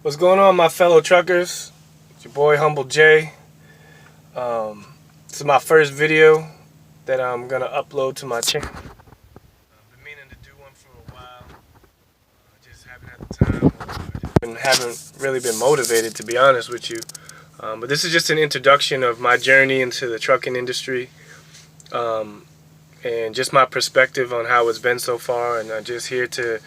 What's going on, my fellow truckers? It's your boy Humble J. This is my first video that I'm gonna upload to my channel. I've been meaning to do one for a while. Just haven't had the time, and haven't really been motivated, to be honest with you. But this is just an introduction of my journey into the trucking industry, and just my perspective on how it's been so far. And I'm just here to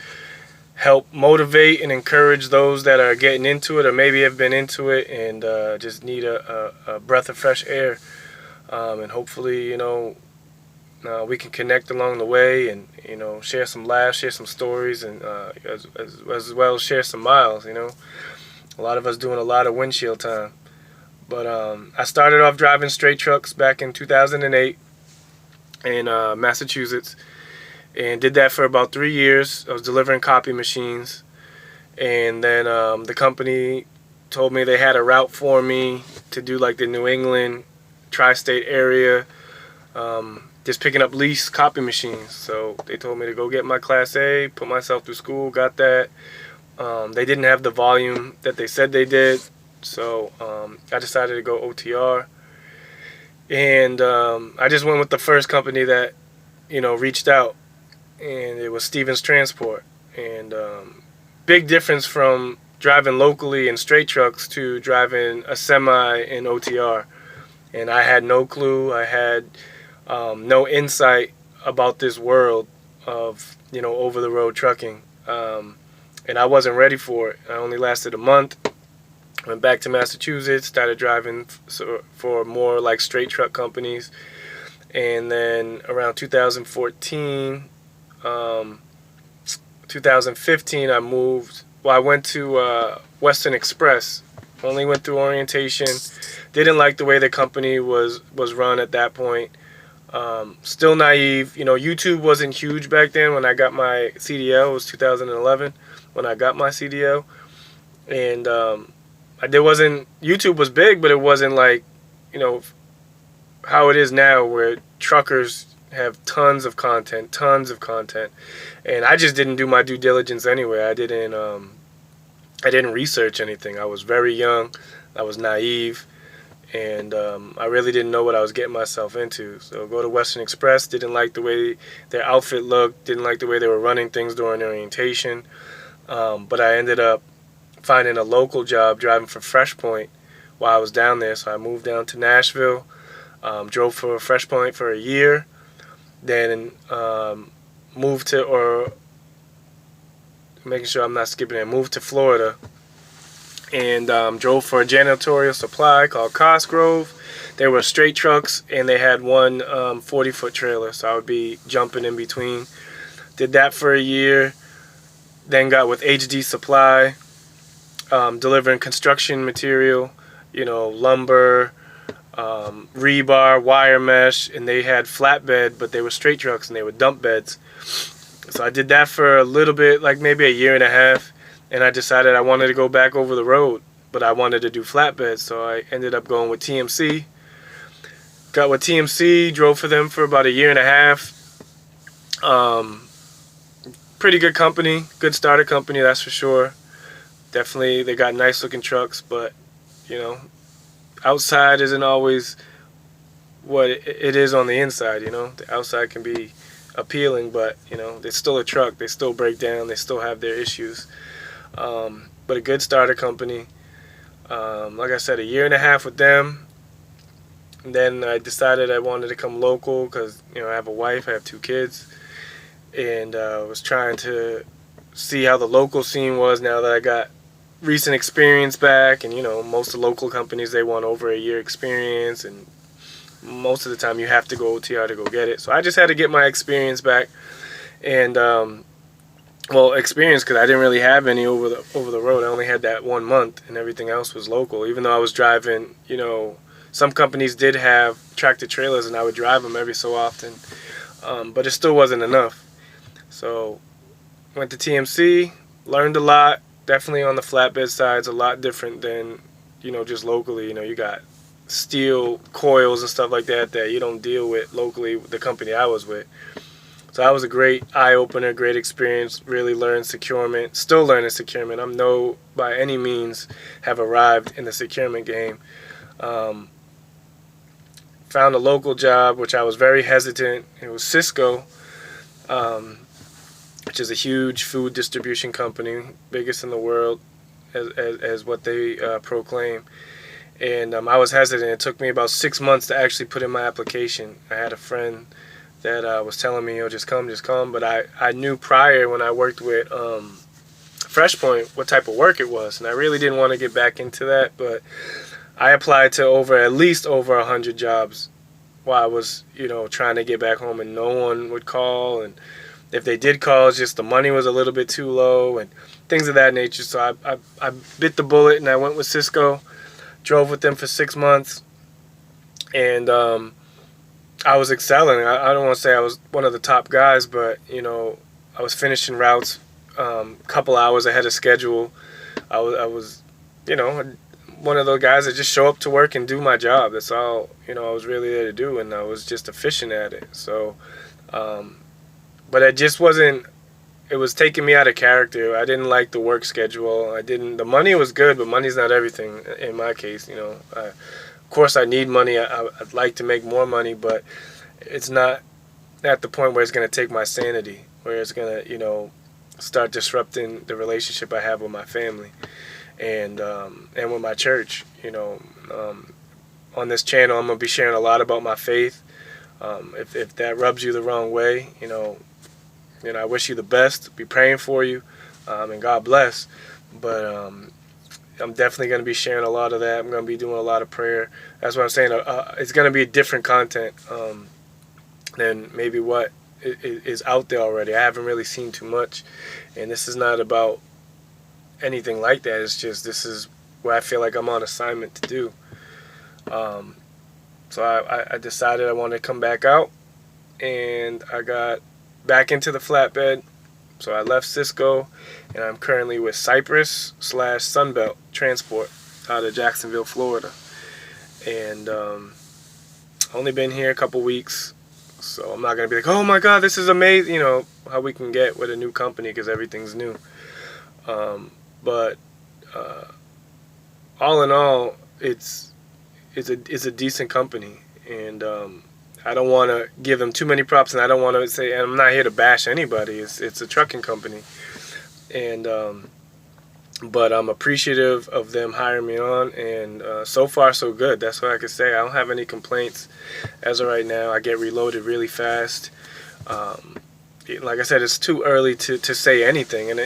help motivate and encourage those that are getting into it or maybe have been into it and just need a breath of fresh air. And hopefully, we can connect along the way and, share some laughs, share some stories, and as well as share some miles. A lot of us doing a lot of windshield time. But I started off driving straight trucks back in 2008 in Massachusetts. And did that for about 3 years. I was delivering copy machines. And then the company told me they had a route for me to do like the New England tri-state area, just picking up lease copy machines. So they told me to go get my Class A, put myself through school, got that. They didn't have the volume that they said they did. So I decided to go OTR. And I just went with the first company that, reached out. And it was Stevens Transport. And big difference from driving locally in straight trucks to driving a semi in OTR. And I had no clue. I had no insight about this world of, over-the-road trucking. And I wasn't ready for it. I only lasted a month. Went back to Massachusetts, started driving for more like straight truck companies. And then around 2015 I moved. Well, I went to Western Express. Only went through orientation. Didn't like the way the company was run at that point. Still naive. YouTube wasn't huge back then when I got my CDL. It was 2011 when I got my CDL. And YouTube was big, but it wasn't like, how it is now, where truckers have tons of content. And I just didn't do my due diligence anyway. I didn't research anything. I was very young. I was naive. And I really didn't know what I was getting myself into. So go to Western Express, didn't like the way their outfit looked, didn't like the way they were running things during orientation. But I ended up finding a local job driving for Fresh Point while I was down there. So I moved down to Nashville, drove for Fresh Point for a year, then moved to, or making sure I'm not skipping it, moved to Florida and drove for a janitorial supply called Cosgrove. They were straight trucks and they had one 40-foot trailer, so I would be jumping in between. Did that for a year, then got with HD Supply, delivering construction material, lumber, rebar, wire mesh, and they had flatbed, but they were straight trucks and they were dump beds. So I did that for a little bit, like maybe a year and a half, and I decided I wanted to go back over the road, but I wanted to do flatbeds, so I ended up going with TMC. Got with TMC, drove for them for about a year and a half. Pretty good company, good starter company, that's for sure. Definitely, they got nice looking trucks, but, outside isn't always what it is on the inside, The outside can be appealing, but, it's still a truck. They still break down. They still have their issues. But a good starter company. Like I said, a year and a half with them. And then I decided I wanted to come local because, I have a wife, I have 2 kids. And I was trying to see how the local scene was now that I got recent experience back. And, most of the local companies, they want over a year experience. And most of the time you have to go OTR to go get it. So I just had to get my experience back. And, experience because I didn't really have any over the road. I only had that 1 month and everything else was local. Even though I was driving, some companies did have tractor trailers and I would drive them every so often. But it still wasn't enough. So went to TMC, learned a lot. Definitely on the flatbed side, it's a lot different than, just locally. You got steel coils and stuff like that you don't deal with locally with the company I was with. So that was a great eye-opener, great experience. Really learned securement. Still learning securement. I'm no, by any means, have arrived in the securement game. Um, Found a local job, which I was very hesitant. It was Cisco, um, which is a huge food distribution company, biggest in the world, as what they proclaim. And I was hesitant. It took me about 6 months to actually put in my application. I had a friend that was telling me, just come, just come. But I knew prior, when I worked with FreshPoint, what type of work it was. And I really didn't want to get back into that. But I applied to at least over 100 jobs while I was, trying to get back home, and no one would call. And if they did call, it's just the money was a little bit too low and things of that nature. So I bit the bullet and I went with Cisco, drove with them for 6 months. And I was excelling. I don't want to say I was one of the top guys, but, I was finishing routes a couple hours ahead of schedule. I was, one of those guys that just show up to work and do my job. That's all, I was really there to do, and I was just efficient at it. So, but it just wasn't, it was taking me out of character. I didn't like the work schedule. The money was good, but money's not everything in my case, of course I need money. I'd like to make more money, but it's not at the point where it's going to take my sanity, where it's going to, start disrupting the relationship I have with my family and with my church. On this channel, I'm going to be sharing a lot about my faith. If that rubs you the wrong way, I wish you the best. Be praying for you, and God bless. But I'm definitely going to be sharing a lot of that. I'm going to be doing a lot of prayer. That's what I'm saying. It's going to be different content than maybe what is out there already. I haven't really seen too much, and this is not about anything like that. It's just, this is where I feel like I'm on assignment to do. So I decided I wanted to come back out, and I got back into the flatbed. So I left Cisco, and I'm currently with Cypress / Sunbelt Transport out of Jacksonville, Florida. And only been here a couple weeks, so I'm not going to be like, oh my God, this is amazing, how we can get with a new company because everything's new. But all in all, it's a decent company, and I don't want to give them too many props, and I don't want to say, and I'm not here to bash anybody. It's a trucking company, and but I'm appreciative of them hiring me on, and so far so good. That's what I can say. I don't have any complaints as of right now. I get reloaded really fast. Like I said, it's too early to say anything, and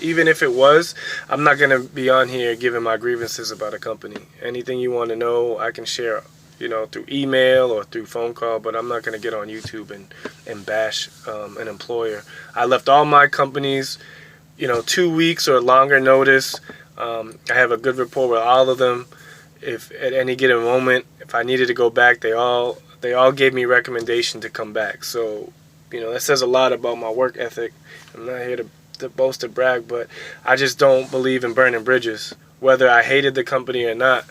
even if it was, I'm not going to be on here giving my grievances about a company. Anything you want to know, I can share, through email or through phone call, but I'm not going to get on YouTube and bash an employer. I left all my companies, 2 weeks or longer notice. I have a good rapport with all of them. If at any given moment, if I needed to go back, they all gave me recommendation to come back. So, that says a lot about my work ethic. I'm not here to boast or brag, but I just don't believe in burning bridges. Whether I hated the company or not,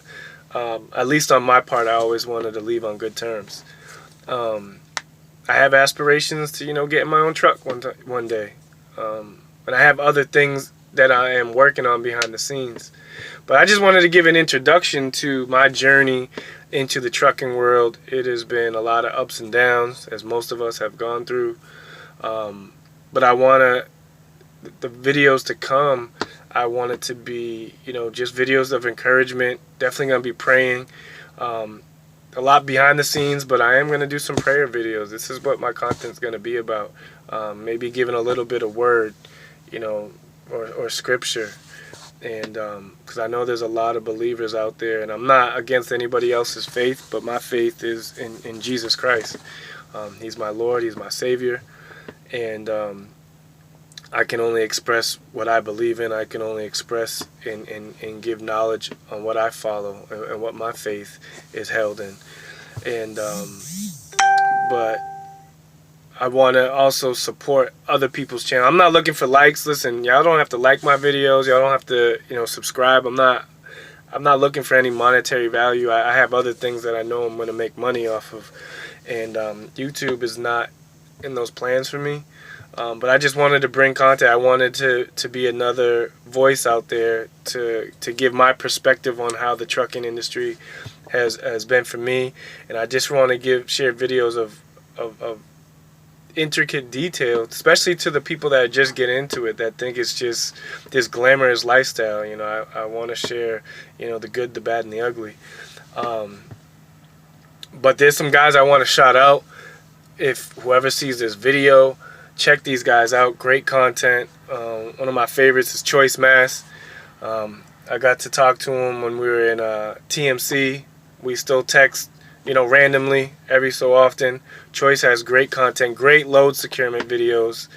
at least on my part, I always wanted to leave on good terms. I have aspirations to, get in my own truck one day. And I have other things that I am working on behind the scenes. But I just wanted to give an introduction to my journey into the trucking world. It has been a lot of ups and downs, as most of us have gone through. But I want the videos to come, I want it to be, just videos of encouragement. Definitely going to be praying. A lot behind the scenes, but I am going to do some prayer videos. This is what my content's going to be about. Maybe giving a little bit of word, or scripture. And because I know there's a lot of believers out there, and I'm not against anybody else's faith, but my faith is in Jesus Christ. He's my Lord, He's my Savior, and I can only express what I believe in. I can only express and give knowledge on what I follow and what my faith is held in. And but I want to also support other people's channel. I'm not looking for likes. Listen, y'all don't have to like my videos. Y'all don't have to, subscribe. I'm not looking for any monetary value. I have other things that I know I'm going to make money off of. And YouTube is not in those plans for me. But I just wanted to bring content. I wanted to be another voice out there to give my perspective on how the trucking industry has been for me. And I just want to share videos of intricate detail, especially to the people that just get into it, that think it's just this glamorous lifestyle. You know, I want to share, you know, the good, the bad, and the ugly. But there's some guys I want to shout out. If whoever sees this video, check these guys out. Great content. One of my favorites is Choice Mass. I got to talk to him when we were in TMC. We still text, you know, randomly every so often. Choice has great content, great load securement videos,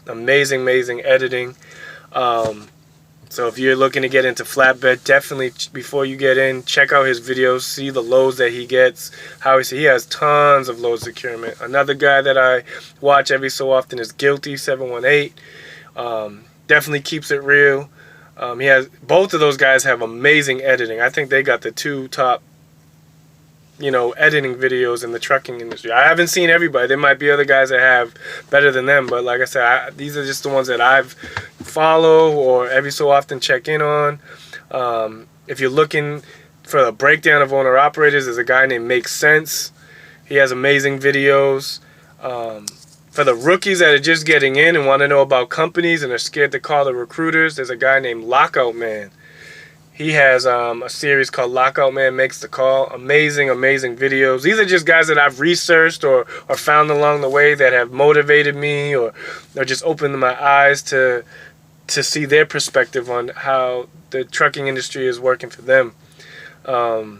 amazing editing. So if you're looking to get into flatbed, definitely before you get in, check out his videos, see the loads that he gets. He has tons of load securement. Another guy that I watch every so often is Guilty 718. Definitely keeps it real. Both of those guys have amazing editing. I think they got the two top, you know, editing videos in the trucking industry. I haven't seen everybody. There might be other guys that have better than them, but like I said, these are just the ones that I've follow or every so often check in on. If you're looking for a breakdown of owner operators, there's a guy named Makes Sense. He has amazing videos. For the rookies that are just getting in and want to know about companies and are scared to call the recruiters, there's a guy named Lockout Man. He has a series called Lockout Man Makes the Call. Amazing videos. These are just guys that I've researched or found along the way that have motivated me or just opened my eyes to see their perspective on how the trucking industry is working for them. I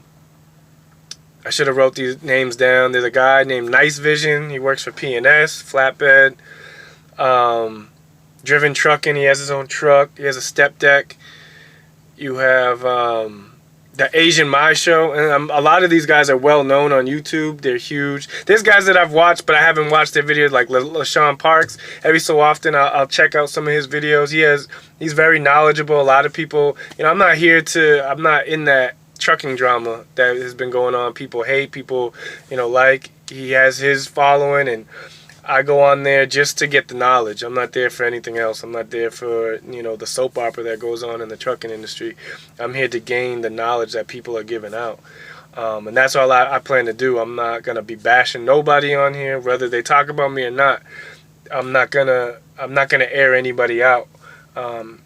should have wrote these names down. There's a guy named Nice Vision. He works for P&S, Flatbed. Driven Trucking. He has his own truck. He has a step deck. You have the Asian My Show. And a lot of these guys are well known on YouTube. They're huge. There's guys that I've watched, but I haven't watched their videos, like LaShawn Parks. Every so often, I'll check out some of his videos. He's very knowledgeable. A lot of people, you know, I'm not in that trucking drama that has been going on. People hate, people, you know, like. He has his following, and I go on there just to get the knowledge. I'm not there for anything else. I'm not there for, you know, the soap opera that goes on in the trucking industry. I'm here to gain the knowledge that people are giving out. And that's all I plan to do. I'm not going to be bashing nobody on here, whether they talk about me or not. I'm not gonna air anybody out. So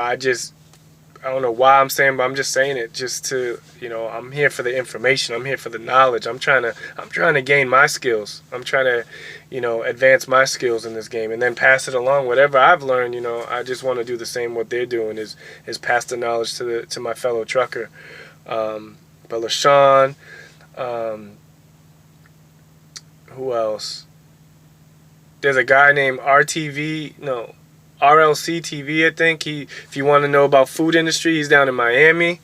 I don't know why I'm saying, but I'm just saying it just to, you know, I'm here for the information. I'm here for the knowledge. I'm trying to gain my skills. I'm trying to, you know, advance my skills in this game and then pass it along. Whatever I've learned, you know, I just want to do the same. What they're doing is pass the knowledge to my fellow trucker. But LaShawn, who else? There's a guy named RLC TV, I think. If you want to know about food industry, he's down in Miami.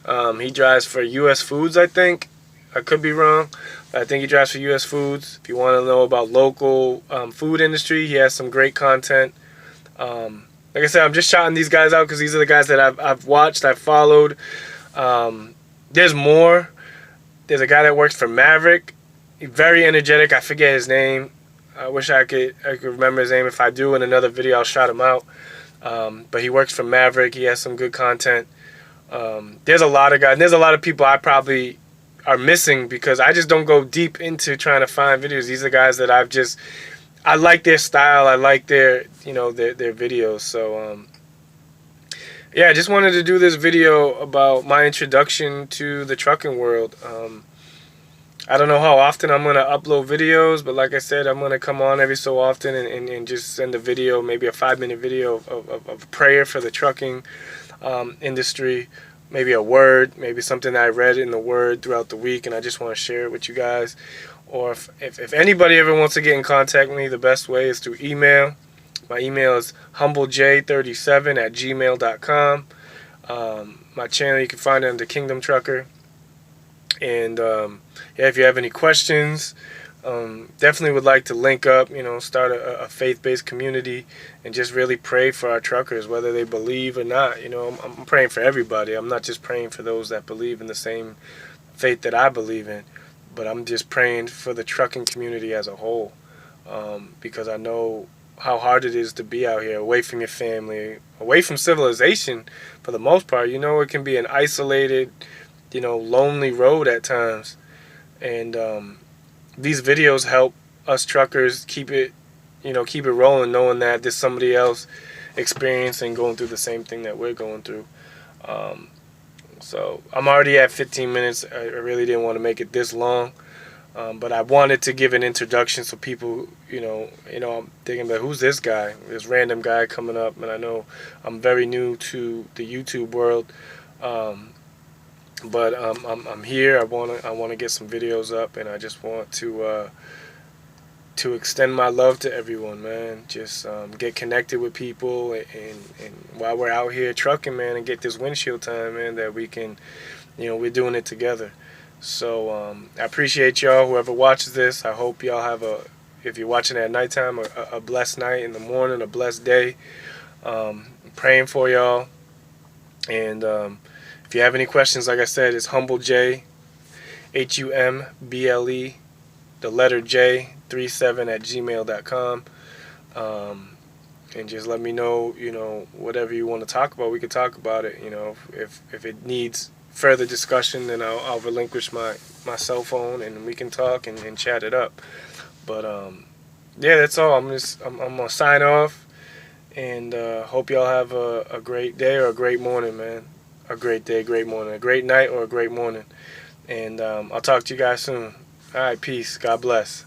He drives for U.S. Foods, I think. I could be wrong, but I think he drives for U.S. Foods. If you want to know about local food industry, he has some great content. Like I said, I'm just shouting these guys out because these are the guys that I've watched, I've followed. There's more. There's a guy that works for Maverick. He's very energetic. I forget his name. I wish I could remember his name. If I do in another video, I'll shout him out. But he works for Maverick. He has some good content. There's a lot of guys. There's a lot of people I probably are missing because I just don't go deep into trying to find videos. These are guys that I like their style. I like their videos. So yeah, I just wanted to do this video about my introduction to the trucking world. I don't know how often I'm going to upload videos, but like I said, I'm going to come on every so often and just send a video, maybe a 5-minute video of prayer for the trucking industry, maybe a word, maybe something that I read in the word throughout the week, and I just want to share it with you guys. Or if anybody ever wants to get in contact with me, the best way is through email. My email is humblej37@gmail.com. My channel, you can find it under Kingdom Trucker. And yeah, if you have any questions, definitely would like to link up, start a faith-based community and just really pray for our truckers, whether they believe or not. I'm praying for everybody. I'm not just praying for those that believe in the same faith that I believe in, but I'm just praying for the trucking community as a whole. because I know how hard it is to be out here, away from your family, away from civilization for the most part. You know, it can be an isolated, lonely road at times. And these videos help us truckers keep it rolling, knowing that there's somebody else experiencing, going through the same thing that we're going through. So I'm already at 15 minutes. I really didn't want to make it this long. But I wanted to give an introduction so people, I'm thinking about who's this guy, this random guy coming up, and I know I'm very new to the YouTube world, but I'm here. I wanna get some videos up, and I just want to extend my love to everyone, man. Just get connected with people, and while we're out here trucking, man, and get this windshield time, man, that we can, we're doing it together. So I appreciate y'all, whoever watches this. I hope y'all have if you're watching at nighttime, a blessed night. In the morning, a blessed day. Praying for y'all. And if you have any questions, like I said, it's HumbleJ, HUMBLE, the letter J, 37@gmail.com. And just let me know, whatever you want to talk about. We could talk about it. If it needs further discussion, then I'll relinquish my cell phone, and we can talk and chat it up. But yeah, that's all. I'm gonna sign off, and hope y'all have a great day or a great morning, man. A great day, great morning, a great night, or a great morning. And I'll talk to you guys soon. All right, peace. God bless.